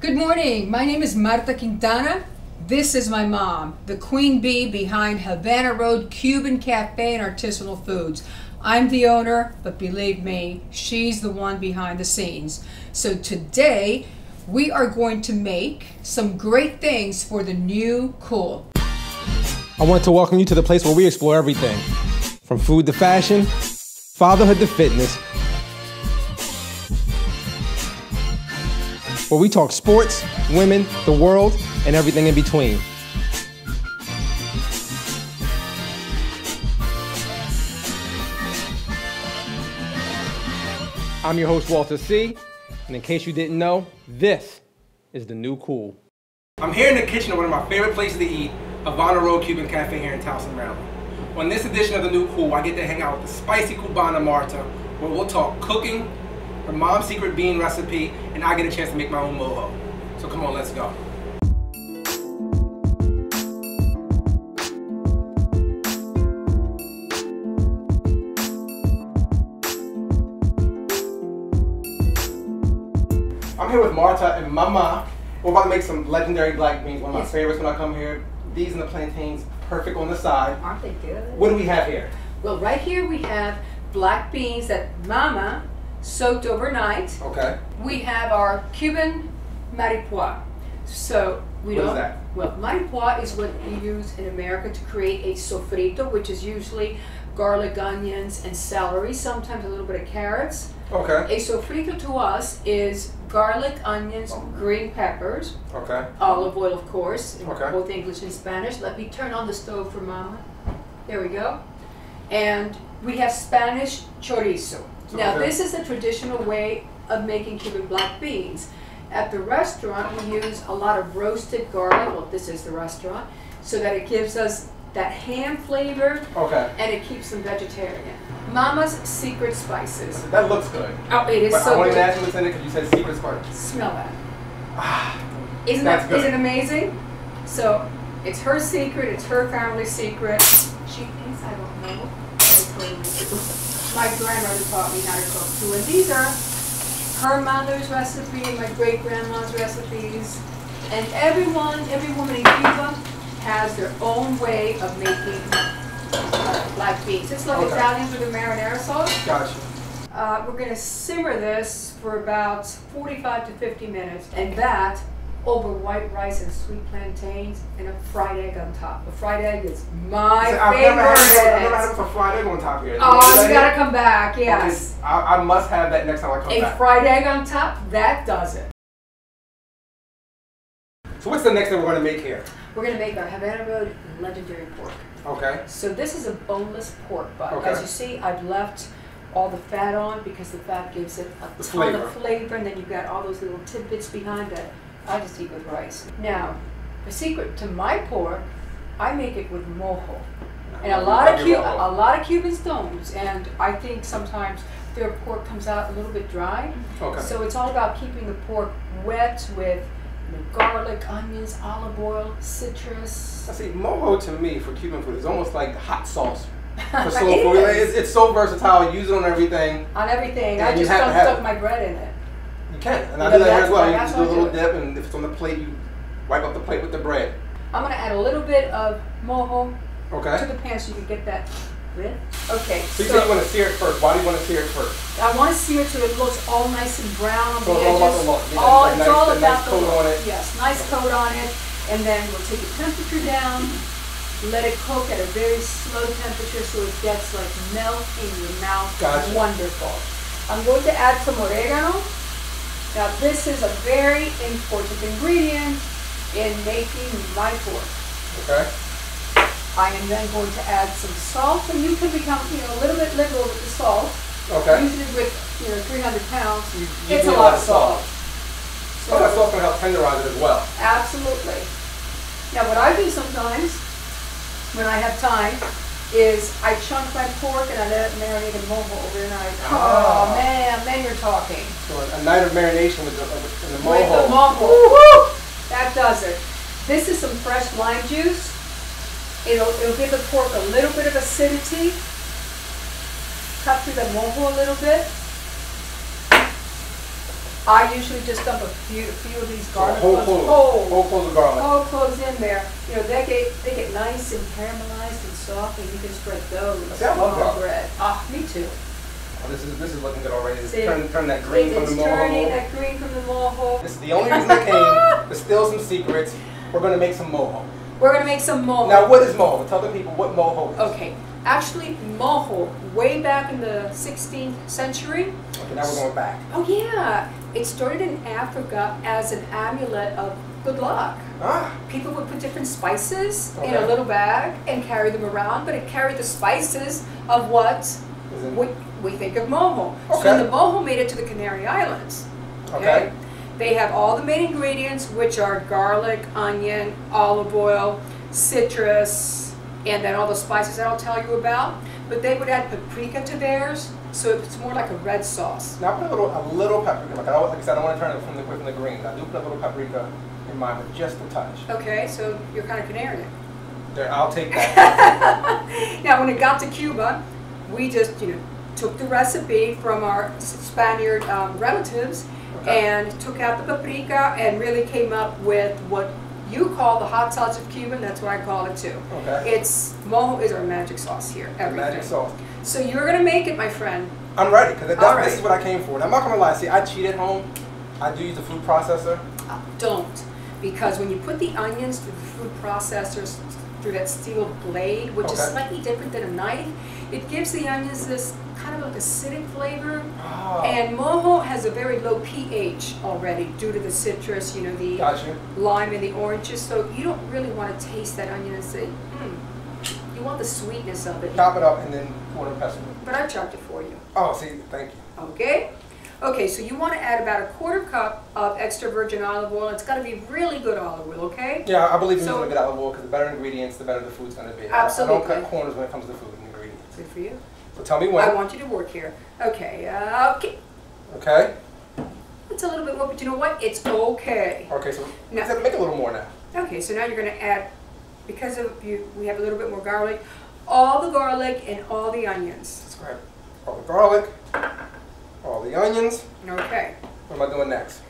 Good morning. My name is Marta Quintana. This is my mom, the queen bee behind Havana Road Cuban Cafe and Artisanal Foods. I'm the owner, but believe me, she's the one behind the scenes. So today, we are going to make some great things for the new cool. I want to welcome you to the place where we explore everything, from food to fashion, fatherhood to fitness, where we talk sports, women, the world, and everything in between. I'm your host, Walter C., and in case you didn't know, this is the new cool. I'm here in the kitchen of one of my favorite places to eat, Havana Road Cuban Cafe here in Towson, Maryland. On this edition of the new cool, I get to hang out with the spicy Cubana Marta, where we'll talk cooking, her mom's secret bean recipe, and I get a chance to make my own mojo. So come on, let's go. I'm here with Marta and Mama. We're about to make some legendary black beans, one of my favorites when I come here. These and the plantains, perfect on the side. Aren't they good? What do we have here? Well, right here we have black beans that Mama soaked overnight. Okay. We have our Cuban maripois. So What is that? Well, maripois is what we use in America to create a sofrito, which is usually garlic, onions, and celery, sometimes a little bit of carrots. Okay. A sofrito to us is garlic, onions, green peppers, Okay. olive oil, of course, in Okay. both English and Spanish. Let me turn on the stove for Mama. There we go. And we have Spanish chorizo. Now, this is a traditional way of making Cuban black beans. At the restaurant, we use a lot of roasted garlic. Well, this is the restaurant, so that it gives us that ham flavor. Okay. And it keeps them vegetarian. Mama's secret spices. That looks good. Oh, it is But so I wanted good. to ask you what's in it because you said secret spice. Smell that. Ah, Isn't that's good. it amazing? So it's her secret. It's her family secret. She thinks I don't know. I totally do. My grandmother taught me how to cook too, and these are her mother's recipe and my great grandma's recipes. And every woman in Cuba has their own way of making black beans. It's like Italians with a marinara sauce. Gotcha. We're going to simmer this for about 45 to 50 minutes, and that over white rice and sweet plantains and a fried egg on top. A fried egg is my favorite. I've never had a fried egg on top here. Oh, you got to come back, yes. Okay, I must have that next time I come back. A fried egg on top, that does it. So what's the next thing we're going to make here? We're going to make our Havana Road legendary pork. Okay. So this is a boneless pork butt. Okay. As you see, I've left all the fat on because the fat gives it a ton of flavor, and then you've got all those little tidbits behind it. I just eat with rice. Now, the secret to my pork, I make it with mojo. And a lot of Cubans don't, and I think sometimes their pork comes out a little bit dry. Okay. So it's all about keeping the pork wet with garlic, onions, olive oil, citrus. I see, mojo to me for Cuban food is almost like hot sauce for slow food. It's so versatile. You use it on everything. On everything. And I just don't stuff my bread in it. You can, and I do that here as well. You just do a little dip, and if it's on the plate, you wipe up the plate with the bread. I'm going to add a little bit of mojo to the pan so you can get that with. Okay. So you say you want to sear it first. Why do you want to sear it first? I want to sear it so it looks all nice and brown on the edges. It's all about the look. It's all about the coat on it. Yes, nice coat on it. And then we'll take the temperature down, let it cook at a very slow temperature so it gets like melt in your mouth. Gotcha. Wonderful. I'm going to add some oregano. Now this is a very important ingredient in making my pork. Okay. I am then going to add some salt, and you can become a little bit liberal with the salt. Okay. Usually with 300 pounds, you it's a lot of salt. So that salt can help tenderize it as well. Absolutely. Now what I do sometimes, when I have time, is I chunk my pork and I let it marinate in mojo overnight. Oh man, then you're talking. So a night of marination with the mojo. With the mojo. Woo! That does it. This is some fresh lime juice. It'll give the pork a little bit of acidity. Cut through the mojo a little bit. I usually just dump a few of these garlic whole cloves. cloves of garlic. Whole cloves in there. You know, they get nice and caramelized and soft, and you can spread those on bread. Ah, me too. Oh, this is looking good already. It's See, turn that green from the mojo. Turning that green from the mojo. This is the only reason I came to steal some secrets. We're going to make some mojo. We're going to make some mojo. Now, what is mojo? Tell the people what mojo is. Okay. Actually, mojo, way back in the 16th century. Okay, now we're going back. Oh, yeah. It started in Africa as an amulet of good luck. Ah. People would put different spices in a little bag and carry them around, but it carried the spices of what we think of mojo. Okay. So the mojo made it to the Canary Islands. Okay. They have all the main ingredients, which are garlic, onion, olive oil, citrus, and then all the spices that I'll tell you about. But they would add paprika to theirs, so it's more like a red sauce. Now I put a little paprika. Like I said, I don't want to turn it from the greens. I do put a little paprika in mine, but just a touch. Okay, so you're kind of Canarian. There, I'll take that. Now, when it got to Cuba, we just took the recipe from our Spaniard relatives and took out the paprika and really came up with what you call the hot sauce of Cuban. That's what I call it too. Okay. Mojo is our magic sauce here. Everything. Magic sauce. So you're gonna make it, my friend. I'm ready, because this is what I came for. Now, I'm not gonna lie. See, I cheat at home. I do use a food processor. Don't, because when you put the onions through the food processors, through that steel blade, which is slightly different than a knife, it gives the onions this kind of like acidic flavor. Oh. And mojo has a very low pH already due to the citrus, the lime and the oranges. So you don't really want to taste that onion and say, you want the sweetness of it. Chop it up and then pour the pestle. But I chopped it for you. Oh, see, thank you. Okay? Okay, so you want to add about a 1/4 cup of extra virgin olive oil. It's got to be really good olive oil, okay? Yeah, I believe in using good olive oil, because the better ingredients, the better the food's going to be. Absolutely. I don't cut corners when it comes to food and ingredients. Good for you. So tell me when. I want you to work here. Okay, okay. Okay. It's a little bit more, but you know what? It's okay. Okay, so now, make a little more now. Okay, so now you're going to add, because we have a little bit more garlic, all the garlic and all the onions. Let's grab all the garlic, all the onions. Okay. What am I doing next?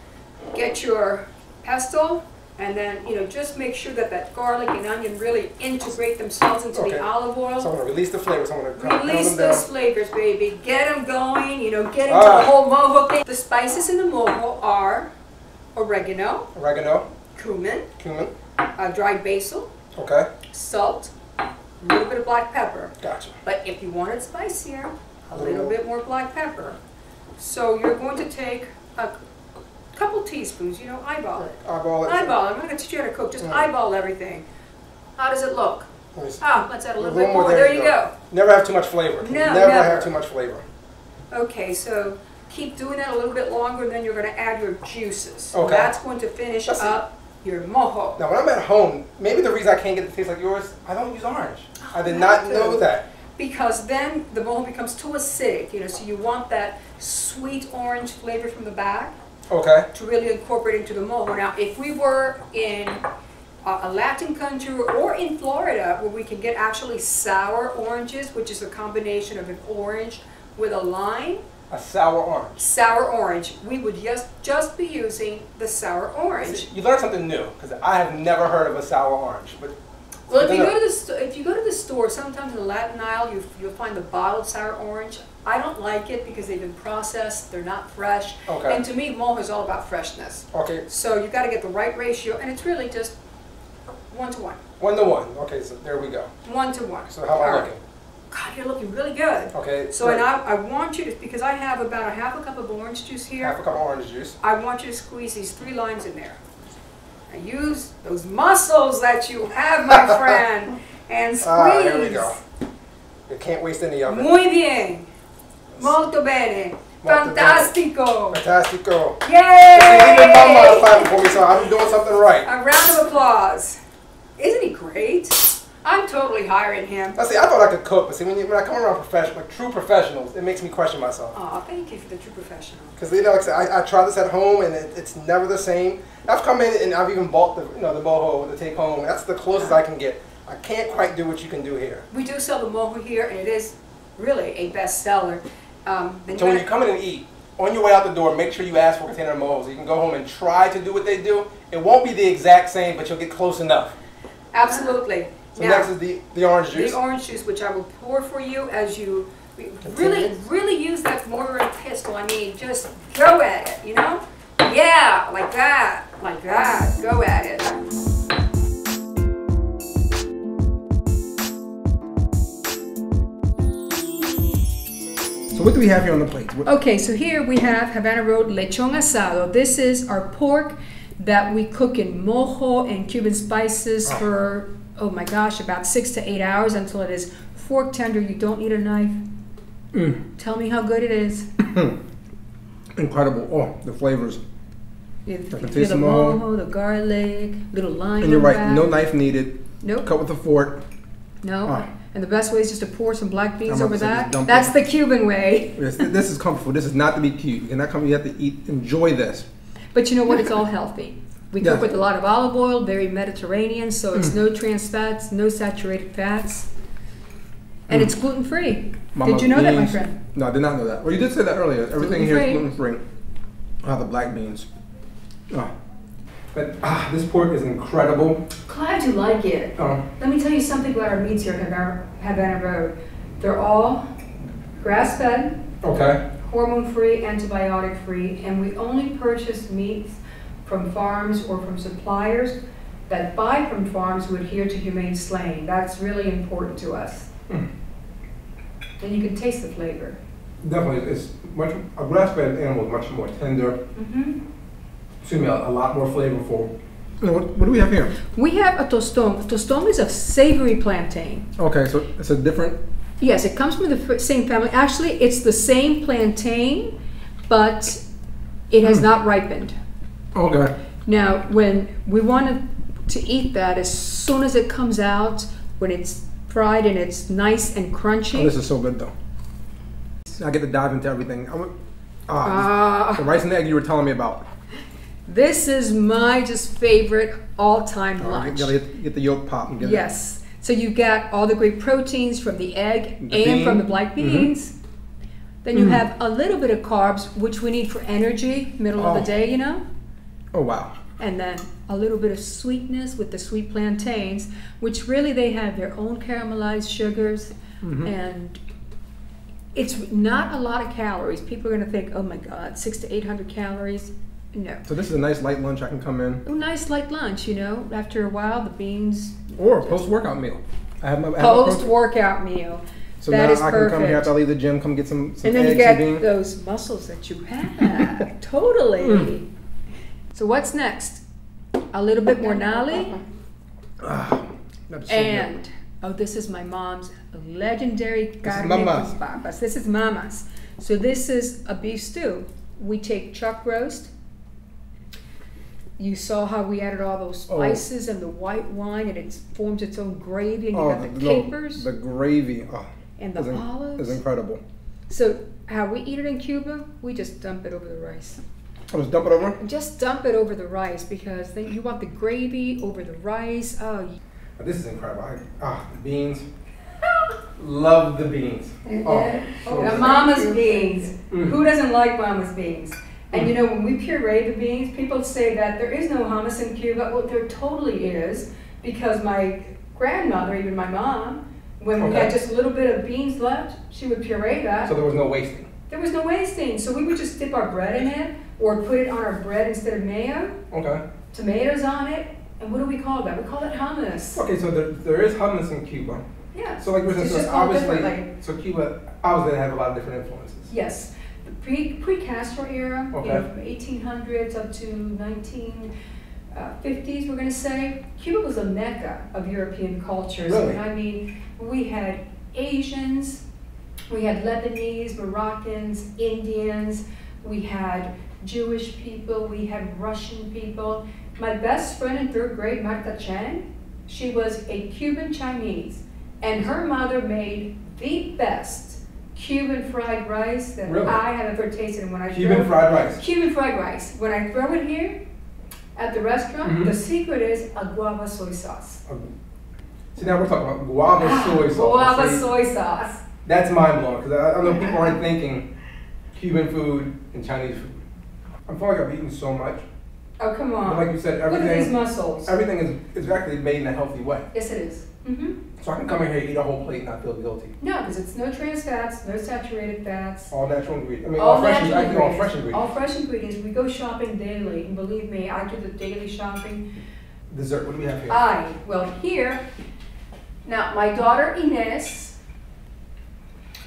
Get your pestle, and then just make sure that garlic and onion really integrate themselves into the olive oil. So I'm going to release the flavors. I'm going to release those flavors, baby. Get them going. Get into the whole mojo thing. The spices in the mojo are oregano, cumin, dried basil, salt, a little bit of black pepper. Gotcha. But if you want it spicier, a little bit more black pepper. So you're going to take a couple teaspoons, eyeball it. Eyeball it. Eyeball it. I'm not going to teach you how to cook. Just eyeball everything. How does it look? Let's add a little bit more. There you go. Never have too much flavor. Never have too much flavor. Okay, so keep doing that a little bit longer, and then you're going to add your juices. Okay. That's going to finish up your mojo. Now, when I'm at home, maybe the reason I can't get it to taste like yours, I don't use orange. I did not know that. Because then the mojo becomes too acidic, so you want that sweet orange flavor from the back to really incorporate into the mojo. Now, if we were in a Latin country or in Florida, where we can get actually sour oranges, which is a combination of an orange with a lime. A sour orange. Sour orange. We would just be using the sour orange. See, you learned something new, because I have never heard of a sour orange. But well, if you go to the store, sometimes in the Latin aisle, you'll find the bottled sour orange. I don't like it because they've been processed, they're not fresh. Okay. And to me, mojo is all about freshness. Okay. So you've got to get the right ratio, and it's really just 1 to 1. 1 to 1. Okay, so there we go. 1 to 1. So how am I looking? God, you're looking really good. Okay. So and I want you to, because I have about a 1/2 cup of orange juice here. 1/2 cup of orange juice. I want you to squeeze these 3 limes in there. Now use those muscles that you have, my friend, and squeeze. Here we go. You can't waste any of it. Muy bien. Molto bene. Fantastico. Fantastico. Yay! You didn't modify it for me, so I'm doing something right. A round of applause. Isn't he great? I'm totally hiring him. I thought I could cook, but see, when I come around true professionals, it makes me question myself. Oh, thank you for the true professional. Because like I said, I try this at home, and it's never the same. I've come in and I've even bought the mojo to take home. That's the closest I can get. I can't quite do what you can do here. We do sell the mojo here, and it is really a bestseller. So when you come in and eat, on your way out the door, make sure you ask for a container of mojo. So you can go home and try to do what they do. It won't be the exact same, but you'll get close enough. Absolutely. So now, next is the orange juice. The orange juice, which I will pour for you as you really use that mortar and pestle. I mean, just go at it, you know? Yeah, like that, go at it. So what do we have here on the plate? Okay, so here we have Havana Road lechon asado. This is our pork that we cook in mojo and Cuban spices for, oh my gosh, about 6 to 8 hours until it is fork tender. You don't need a knife. Tell me how good it is. Incredible. Oh, the flavors. You feel the mojo, the garlic, little lime. And you're right, no knife needed. Nope. Cut with a fork. No. And the best way is just to pour some black beans over that. That's the Cuban way. Yes, this is comfort food. This is not to be cute. You cannot come. You have to eat. Enjoy this. But you know what? It's all healthy. We cook with a lot of olive oil, very Mediterranean, so it's no trans fats, no saturated fats, and it's gluten free. Did you know that, my friend? No, I did not know that. Well, you did say that earlier. Everything here is gluten free. The black beans. But this pork is incredible. Glad you like it. Let me tell you something about our meats here at Havana Road. They're all grass-fed, hormone-free, antibiotic-free, and we only purchase meats from farms or from suppliers that buy from farms who adhere to humane slaying. That's really important to us. And you can taste the flavor. Definitely, it's a grass-fed animal is much more tender. Excuse me, a lot more flavorful. What do we have here? We have a tostón. Tostón is a savory plantain. Okay, so it's a different... Yes, it comes from the same family. Actually, it's the same plantain, but it has not ripened. Okay. Now, when we want to eat that, as soon as it comes out, when it's fried and it's nice and crunchy. Oh, this is so good, though. I get to dive into everything. The rice and egg you were telling me about. This is my just favorite all-time lunch. You gotta get the yolk pop and get it. Yes. So you got all the great proteins from the egg and from the black beans. Then you have a little bit of carbs, which we need for energy, middle of the day, you know? Oh, wow. And then a little bit of sweetness with the sweet plantains, which really they have their own caramelized sugars. And it's not a lot of calories. People are going to think, oh my God, 600 to 800 calories. No. So this is a nice light lunch. I can come in. A nice light lunch, you know. After a while, the beans. Or a post-workout meal. I have my post-workout meal. So that now I can come here after I leave the gym, come get some and then eggs you get those muscles that you have. Totally. So what's next? A little bit more nali. And this is my mom's legendary carne con papas. This is mama's. So this is a beef stew. We take chuck roast. You saw how we added all those spices and the white wine, and it forms its own gravy, and you got the capers. The gravy. And the olives. Is incredible. So how we eat it in Cuba, we just dump it over the rice. Oh, just dump it over? Just dump it over the rice, because then you want the gravy over the rice. This is incredible. The beans. Love the beans. Mama's beans. Who doesn't like mama's beans? And you know, when we puree the beans, people say that there is no hummus in Cuba. Well, there totally is, because my grandmother, even my mom, when we had just a little bit of beans left, she would puree that. So there was no wasting? There was no wasting. So we would just dip our bread in it, or put it on our bread instead of mayo. Tomatoes on it. And what do we call that? We call it hummus. Okay, so there is hummus in Cuba. Yeah. So like, for instance, so Cuba obviously have a lot of different influences. Yes. The pre-Castro era, you know, from 1800s up to 1950s, we're going to say, Cuba was a mecca of European cultures. Really? I mean, we had Asians, we had Lebanese, Moroccans, Indians, we had Jewish people, we had Russian people. My best friend in 3rd grade, Marta Chen, she was a Cuban Chinese, and her mother made the best Cuban fried rice that I have ever tasted. And when I Cuban fried rice. Cuban fried rice. When I throw it here at the restaurant, the secret is a guava soy sauce. See, now we're talking about guava soy sauce. Guava soy sauce. That's mind blowing, because I know people aren't thinking Cuban food and Chinese food. I feel like I've eaten so much. Oh, come on. But like you said, Look at these muscles. everything is actually made in a healthy way. Yes, it is. So I can come in here and eat a whole plate and not feel guilty. No, because it's no trans fats, no saturated fats. All natural ingredients. I mean, All all fresh natural all fresh ingredients. All fresh ingredients. We go shopping daily, and believe me, I do the daily shopping. Dessert, what do we have here? Here, now my daughter Inez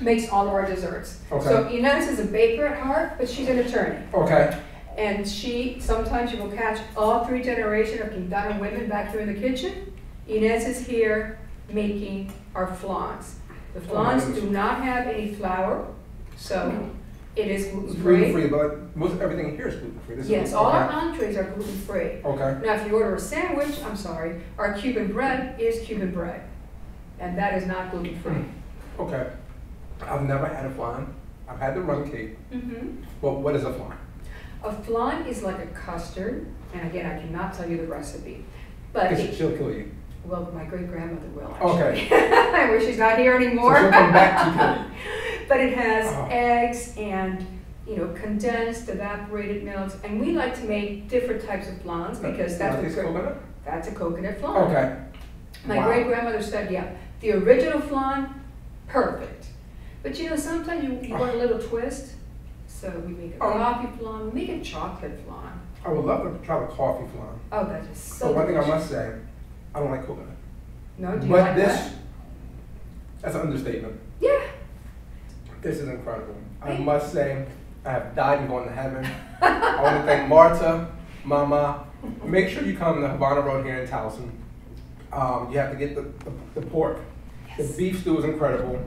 makes all of our desserts. Okay. So Inez is a baker at heart, but she's an attorney. Okay. And sometimes you will catch all 3 generations of Quintana women back here in the kitchen. Inez is here making our flans. The flans do not have any flour, so it is gluten-free. It's gluten-free, but most everything here is gluten-free. Yes, all our entrees are gluten-free. Okay. Now, if you order a sandwich, I'm sorry, our Cuban bread is Cuban bread, and that is not gluten-free. Okay. I've never had a flan. I've had the rum cake. But what is a flan? A flan is like a custard, and again, I cannot tell you the recipe. But She'll kill you. Well, my great-grandmother will, actually. Okay. I wish she's not here anymore. So she'll come back to kill you. But it has eggs and, condensed, evaporated milks, and we like to make different types of flans because that's coconut? That's a coconut flan. Okay. My great-grandmother said, yeah, the original flan, perfect. But sometimes you want a little twist. So we make a coffee flan, we make a chocolate flan. I would love to try the coffee flan. Oh, that is so But one thing I delicious. must say, I don't like coconut. No, do you like that? That's an understatement. Yeah. This is incredible. I must say, I have died and gone to heaven. I want to thank Marta, Mama. Make sure you come to Havana Road here in Towson. You have to get the pork. Yes. The beef stew is incredible.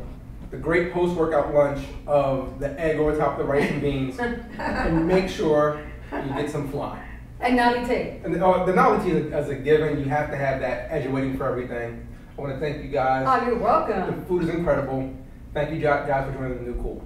The great post-workout lunch of the egg over top of the rice and beans. And make sure you get some flan. And nalite. And the nalite is a given. You have to have that as you're waiting for everything. I want to thank you guys. Oh, you're welcome. The food is incredible. Thank you guys for joining the New Cool.